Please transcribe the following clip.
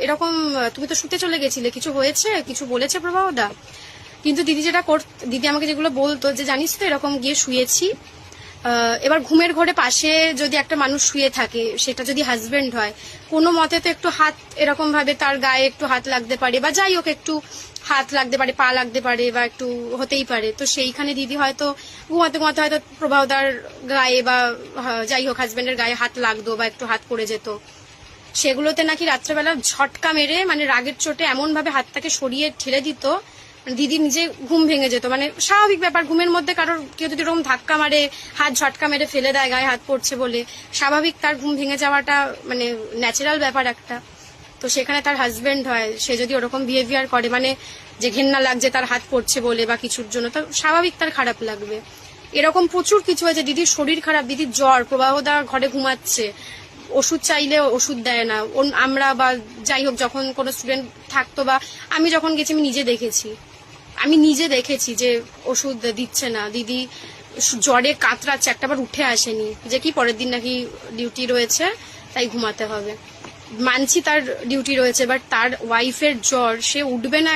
এরকম তুমি তো শুতে চলে গেছিলে, কিছু হয়েছে, কিছু বলেছে প্রভাবদা? কিন্তু দিদি দিদি আমাকে যেগুলো বলতো যে জানিস তো এরকম গিয়ে শুয়েছি, এবার ঘুমের ঘরে পাশে যদি একটা মানুষ শুয়ে থাকে, সেটা যদি হাজবেন্ড হয়, কোনো মতে তো একটু হাত এরকম ভাবে তার গায়ে একটু হাত লাগতে পারে, বা যাই হোক একটু হাত লাগতে পারে, পা লাগতে পারে, বা একটু হতেই পারে। তো সেইখানে দিদি হয়তো ঘুমাতে ঘুমাতে হয়তো প্রভাবদার গায়ে বা যাই হোক হাজবেন্ডের গায়ে হাত লাগতো বা একটু হাত পড়ে যেত। সেগুলোতে নাকি রাত্রেবেলা ঝটকা মেরে মানে রাগের চোটে এমন ভাবে হাতটাকে সরিয়ে ঠেলে দিত, দিদি নিজে ঘুম ভেঙে যেত। মানে স্বাভাবিক ব্যাপার, ঘুমের মধ্যে কারোর কেউ যদি এরকম ধাক্কা মারে, হাত ঝটকা মেরে ফেলে দেয় গায়ে হাত পড়ছে বলে, স্বাভাবিক তার ঘুম ভেঙে যাওয়াটা মানে ন্যাচারাল ব্যাপার একটা। তো সেখানে তার হাজবেন্ড হয়, সে যদি ওরকম বিহেভিয়ার করে, মানে যে ঘেন্না লাগছে তার হাত পড়ছে বলে বা কিছুর জন্য, তো স্বাভাবিক তার খারাপ লাগবে। এরকম প্রচুর কিছু হয়েছে, দিদির শরীর খারাপ, দিদির জ্বর, প্রবাহদা ঘরে ঘুমাচ্ছে, ওষুধ চাইলে ওষুধ দেয় না। আমরা বা যাই হোক যখন কোনো স্টুডেন্ট থাকতো বা আমি যখন গেছি, আমি নিজে দেখেছি যে ওষুধ দিচ্ছে না, দিদি জ্বরে কাতরাচ্ছে, একটাবার উঠে আসেনি, যে কি পরের দিন নাকি ডিউটি রয়েছে তাই ঘুমাতে হবে। মানছি তার ডিউটি রয়েছে, বাট তার ওয়াইফের জ্বর, সে উঠবে না।